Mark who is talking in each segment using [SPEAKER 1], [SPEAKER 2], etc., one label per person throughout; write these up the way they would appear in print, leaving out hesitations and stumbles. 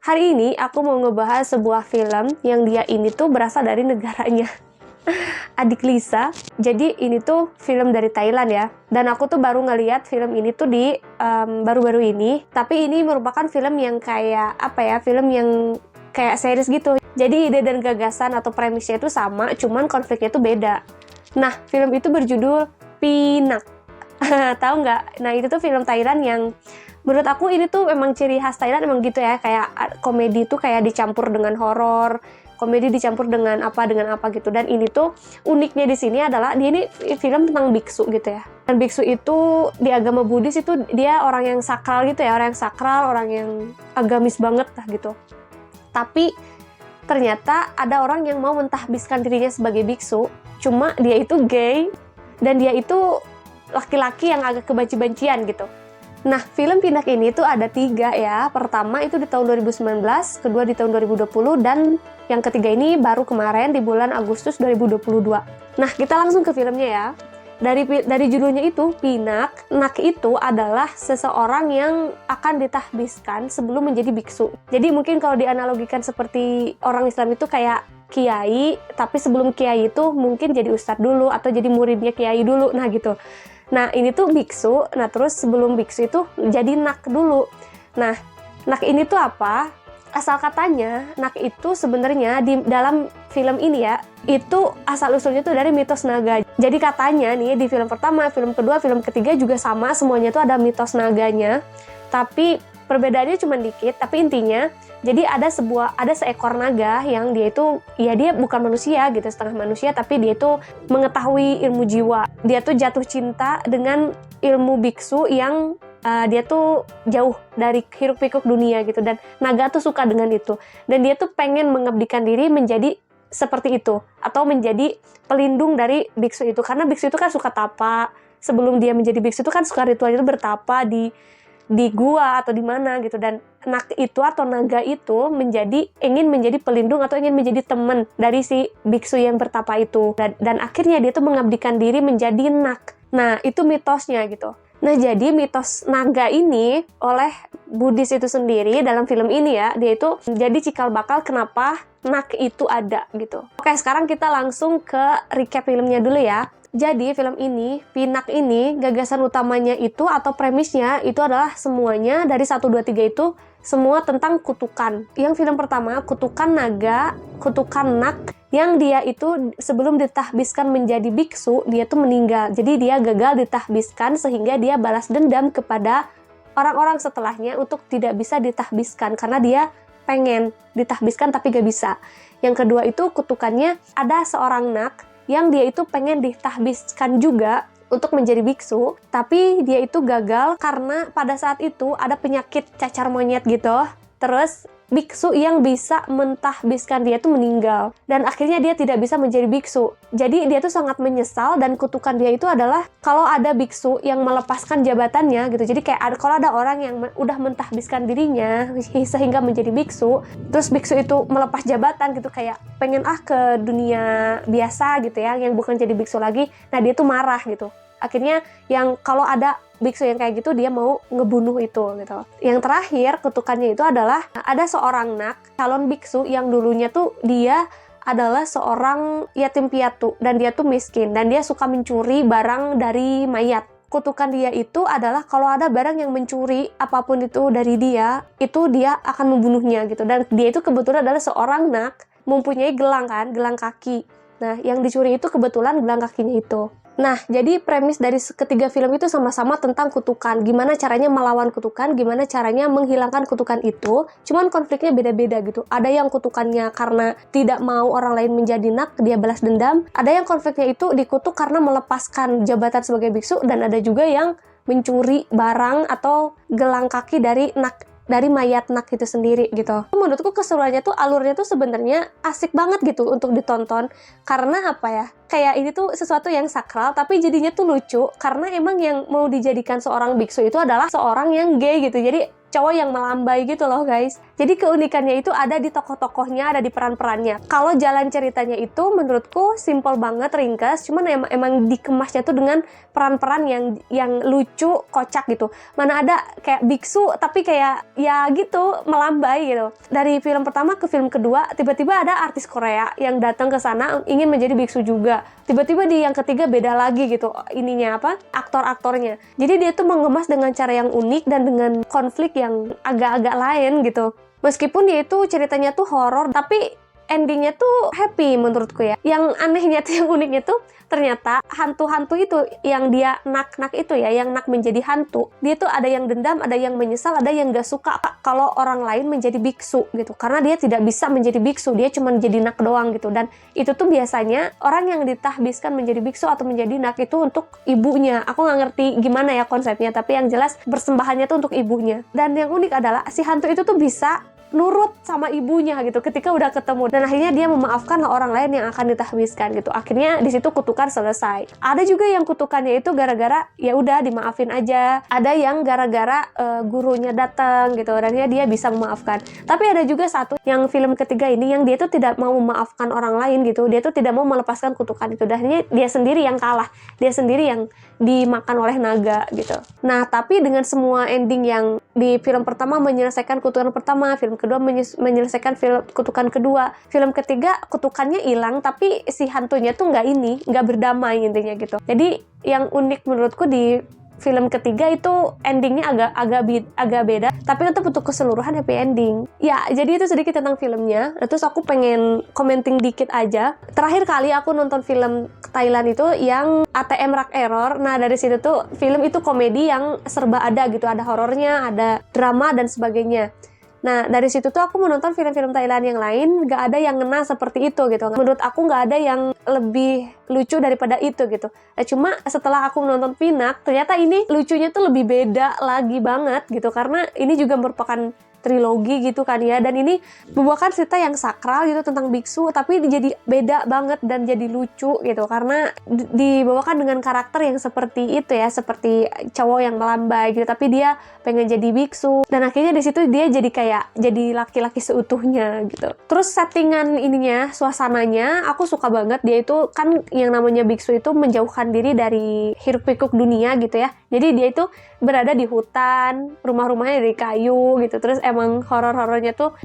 [SPEAKER 1] Hari ini aku mau ngebahas sebuah film yang dia ini tuh berasal dari negaranya adik Lisa. Jadi ini tuh film dari Thailand ya. Dan aku tuh baru ngeliat film ini tuh di baru-baru ini. Tapi ini merupakan film yang kayak apa ya? Film yang kayak series gitu. Jadi ide dan gagasan atau premisnya itu sama, cuman konfliknya tuh beda. Nah, film itu berjudul Pinak. Tahu nggak? Nah, itu tuh film Thailand yang menurut aku ini tuh emang ciri khas Thailand, emang gitu ya, kayak komedi tuh kayak dicampur dengan horor, komedi dicampur dengan apa gitu. Dan ini tuh uniknya di sini adalah dia ini film tentang biksu gitu ya. Dan biksu itu di agama Buddhis itu dia orang yang sakral gitu ya, orang yang sakral, orang yang agamis banget lah gitu. Tapi ternyata ada orang yang mau mentahbiskan dirinya sebagai biksu, cuma dia itu gay dan dia itu laki-laki yang agak kebenci-bencian gitu. Nah, film Pinak ini tuh ada 3 ya. Pertama itu di tahun 2019, kedua di tahun 2020, dan yang ketiga ini baru kemarin di bulan Agustus 2022. Nah, kita langsung ke filmnya ya. Dari judulnya itu, Pinak. Nak itu adalah seseorang yang akan ditahbiskan sebelum menjadi biksu. Jadi mungkin kalau dianalogikan seperti orang Islam itu kayak kiai, tapi sebelum kiai itu mungkin jadi ustadz dulu atau jadi muridnya kiai dulu. Nah gitu. Nah, ini tuh biksu. Nah, terus sebelum biksu itu jadi nak dulu. Nah, nak ini tuh apa? Asal katanya, nak itu sebenarnya di dalam film ini ya, itu asal-usulnya tuh dari mitos naga. Jadi katanya nih, di film pertama, film kedua, film ketiga juga sama, semuanya tuh ada mitos naganya. Tapi perbedaannya cuma dikit, tapi intinya jadi ada seekor naga yang dia itu ya dia bukan manusia gitu, setengah manusia, tapi dia itu mengetahui ilmu jiwa. Dia tuh jatuh cinta dengan ilmu biksu yang dia tuh jauh dari hiruk-pikuk dunia gitu, dan naga tuh suka dengan itu. Dan dia tuh pengen mengabdikan diri menjadi seperti itu atau menjadi pelindung dari biksu itu, karena biksu itu kan suka tapa. Sebelum dia menjadi biksu itu kan suka ritual itu bertapa di gua atau di mana gitu, dan nak itu atau naga itu ingin menjadi pelindung atau ingin menjadi teman dari si biksu yang bertapa itu, dan akhirnya dia tuh mengabdikan diri menjadi nak. Nah, itu mitosnya gitu. Nah, jadi mitos naga ini oleh Buddhis itu sendiri dalam film ini ya, dia itu jadi cikal bakal kenapa nak itu ada gitu. Oke, sekarang kita langsung ke recap filmnya dulu ya. Jadi film ini, Pinak ini, gagasan utamanya itu atau premisnya itu adalah semuanya dari 1, 2, 3 itu semua tentang kutukan. Yang film pertama, kutukan naga, kutukan nak, yang dia itu sebelum ditahbiskan menjadi biksu, dia tuh meninggal. Jadi dia gagal ditahbiskan sehingga dia balas dendam kepada orang-orang setelahnya untuk tidak bisa ditahbiskan karena dia pengen ditahbiskan tapi gak bisa. Yang kedua itu kutukannya ada seorang nak yang dia itu pengen ditahbiskan juga untuk menjadi biksu, tapi dia itu gagal karena pada saat itu ada penyakit cacar monyet gitu. Terus biksu yang bisa mentahbiskan dia tuh meninggal, dan akhirnya dia tidak bisa menjadi biksu. Jadi dia tuh sangat menyesal, dan kutukan dia itu adalah kalau ada biksu yang melepaskan jabatannya gitu. Jadi kayak kalau ada orang yang udah mentahbiskan dirinya sehingga menjadi biksu, terus biksu itu melepas jabatan gitu, kayak pengen ke dunia biasa gitu ya, yang bukan jadi biksu lagi. Nah, dia tuh marah gitu. Akhirnya yang kalau ada biksu yang kayak gitu, dia mau ngebunuh itu gitu. Yang terakhir kutukannya itu adalah ada seorang nak calon biksu yang dulunya tuh dia adalah seorang yatim piatu dan dia tuh miskin dan dia suka mencuri barang dari mayat. Kutukan dia itu adalah kalau ada barang yang mencuri apapun itu dari dia, itu dia akan membunuhnya gitu. Dan dia itu kebetulan adalah seorang nak mempunyai gelang kan, gelang kaki. Nah, yang dicuri itu kebetulan gelang kakinya itu. Nah, jadi premis dari ketiga film itu sama-sama tentang kutukan. Gimana caranya melawan kutukan, gimana caranya menghilangkan kutukan itu. Cuman konfliknya beda-beda gitu. Ada yang kutukannya karena tidak mau orang lain menjadi nak, dia balas dendam. Ada yang konfliknya itu dikutuk karena melepaskan jabatan sebagai biksu. Dan ada juga yang mencuri barang atau gelang kaki dari mayat nak itu sendiri gitu. Menurutku keseruannya tuh, alurnya tuh sebenarnya asik banget gitu untuk ditonton, karena apa ya, kayak ini tuh sesuatu yang sakral tapi jadinya tuh lucu karena emang yang mau dijadikan seorang biksu itu adalah seorang yang gay gitu. Jadi cowok yang melambai gitu loh guys. Jadi keunikannya itu ada di tokoh-tokohnya, ada di peran-perannya. Kalau jalan ceritanya itu menurutku simple banget, ringkas, cuman emang dikemasnya tuh dengan peran-peran yang lucu, kocak gitu. Mana ada kayak biksu tapi kayak ya gitu melambai gitu. Dari film pertama ke film kedua tiba-tiba ada artis Korea yang datang ke sana ingin menjadi biksu juga. Tiba-tiba di yang ketiga beda lagi gitu ininya aktor-aktornya. Jadi dia tuh mengemas dengan cara yang unik dan dengan konflik yang agak-agak lain gitu. Meskipun dia itu ceritanya tuh horor tapi endingnya tuh happy menurutku ya. Yang anehnya tuh, yang uniknya tuh ternyata hantu-hantu itu yang dia nak itu ya, yang nak menjadi hantu, dia tuh ada yang dendam, ada yang menyesal, ada yang gak suka kalau orang lain menjadi biksu gitu, karena dia tidak bisa menjadi biksu, dia cuma jadi nak doang gitu. Dan itu tuh biasanya orang yang ditahbiskan menjadi biksu atau menjadi nak itu untuk ibunya. Aku nggak ngerti gimana ya konsepnya, tapi yang jelas persembahannya tuh untuk ibunya. Dan yang unik adalah si hantu itu tuh bisa nurut sama ibunya gitu ketika udah ketemu, dan akhirnya dia memaafkan orang lain yang akan ditahbiskan gitu. Akhirnya di situ kutukan selesai. Ada juga yang kutukannya itu gara-gara ya udah dimaafin aja. Ada yang gara-gara gurunya datang gitu, dan dia bisa memaafkan. Tapi ada juga satu yang film ketiga ini yang dia tuh tidak mau memaafkan orang lain gitu. Dia tuh tidak mau melepaskan kutukan itu. Dan akhirnya dia sendiri yang kalah. Dia sendiri yang dimakan oleh naga gitu. Nah, tapi dengan semua ending yang di film pertama menyelesaikan kutukan pertama, film kedua menyelesaikan kutukan kedua, film ketiga kutukannya hilang tapi si hantunya tuh nggak berdamai intinya gitu. Jadi yang unik menurutku di film ketiga itu endingnya agak beda, tapi tetap untuk keseluruhan happy ending. Ya, jadi itu sedikit tentang filmnya. Terus aku pengen commenting dikit aja. Terakhir kali aku nonton film Thailand itu yang ATM Rak Error. Nah, dari situ tuh film itu komedi yang serba ada gitu. Ada horornya, ada drama dan sebagainya. Nah, dari situ tuh aku menonton film-film Thailand yang lain, gak ada yang ngena seperti itu gitu. Menurut aku gak ada yang lebih lucu daripada itu gitu. Nah, cuma setelah aku menonton Pinak, ternyata ini lucunya tuh lebih beda lagi banget gitu. Karena ini juga merupakan trilogi gitu kan ya, dan ini membawakan cerita yang sakral gitu tentang biksu, tapi jadi beda banget dan jadi lucu gitu karena dibawakan dengan karakter yang seperti itu ya, seperti cowok yang melambai gitu, tapi dia pengen jadi biksu, dan akhirnya di situ dia jadi laki-laki seutuhnya gitu. Terus settingan ininya, suasananya aku suka banget. Dia itu kan yang namanya biksu itu menjauhkan diri dari hiruk-pikuk dunia gitu ya, jadi dia itu berada di hutan, rumah-rumahnya dari kayu gitu. Terus emang horor-horornya tuh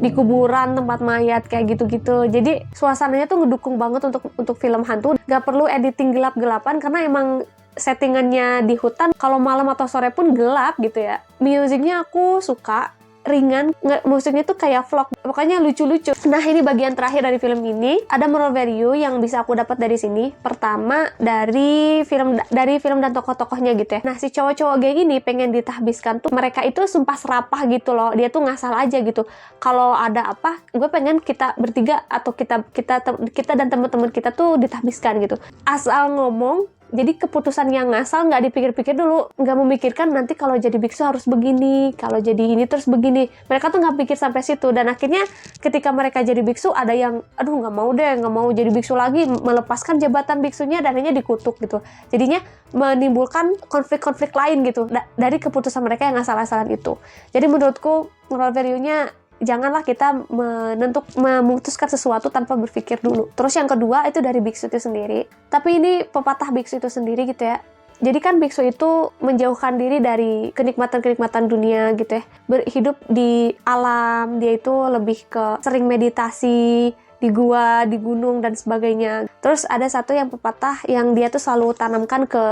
[SPEAKER 1] di kuburan, tempat mayat kayak gitu-gitu. Jadi suasananya tuh ngedukung banget untuk film hantu. Gak perlu editing gelap-gelapan karena emang settingannya di hutan. Kalau malam atau sore pun gelap gitu ya. Musiknya aku suka, ringan, musiknya tuh kayak vlog, pokoknya lucu-lucu. Nah, ini bagian terakhir dari film ini. Ada moral value yang bisa aku dapat dari sini. Pertama, dari film dan tokoh-tokohnya gitu ya. Nah, si cowok-cowok geng ini pengen ditahbiskan tuh, mereka itu sumpah serapah gitu loh. Dia tuh ngasal aja gitu. Kalau ada apa, gue pengen kita bertiga atau kita dan teman-teman kita tuh ditahbiskan gitu. Asal ngomong. Jadi keputusan yang ngasal, nggak dipikir-pikir dulu, nggak memikirkan nanti kalau jadi biksu harus begini, kalau jadi ini terus begini. Mereka tuh nggak pikir sampai situ, dan akhirnya ketika mereka jadi biksu ada yang, aduh nggak mau deh, nggak mau jadi biksu lagi, melepaskan jabatan biksunya dan hanya dikutuk gitu. Jadinya menimbulkan konflik-konflik lain gitu dari keputusan mereka yang asal-asalan itu. Jadi menurutku moral value-nya, janganlah kita memutuskan sesuatu tanpa berpikir dulu. Terus yang kedua itu dari biksu itu sendiri. Tapi ini pepatah biksu itu sendiri gitu ya. Jadi kan biksu itu menjauhkan diri dari kenikmatan-kenikmatan dunia gitu ya. Berhidup di alam, dia itu lebih ke sering meditasi di gua, di gunung dan sebagainya. Terus ada satu yang pepatah yang dia tuh selalu tanamkan ke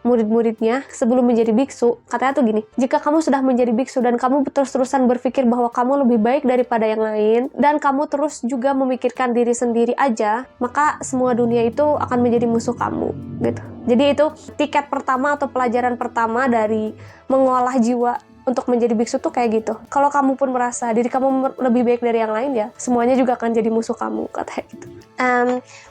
[SPEAKER 1] murid-muridnya sebelum menjadi biksu. Katanya tuh gini, jika kamu sudah menjadi biksu dan kamu terus-terusan berpikir bahwa kamu lebih baik daripada yang lain, dan kamu terus juga memikirkan diri sendiri aja, maka semua dunia itu akan menjadi musuh kamu gitu. Jadi itu tiket pertama atau pelajaran pertama dari mengolah jiwa untuk menjadi biksu tuh kayak gitu. Kalau kamu pun merasa diri kamu lebih baik dari yang lain, ya semuanya juga akan jadi musuh kamu, katanya gitu.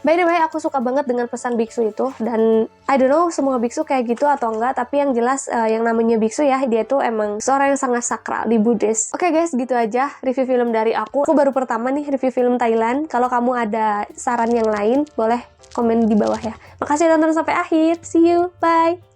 [SPEAKER 1] By the way, aku suka banget dengan pesan biksu itu, dan I don't know semua biksu kayak gitu atau enggak, tapi yang jelas yang namanya biksu ya, dia tuh emang seorang yang sangat sakral di Buddhis. Oke guys, gitu aja review film dari aku. Aku baru pertama nih review film Thailand. Kalau kamu ada saran yang lain, boleh komen di bawah ya. Makasih udah nonton sampai akhir. See you, bye!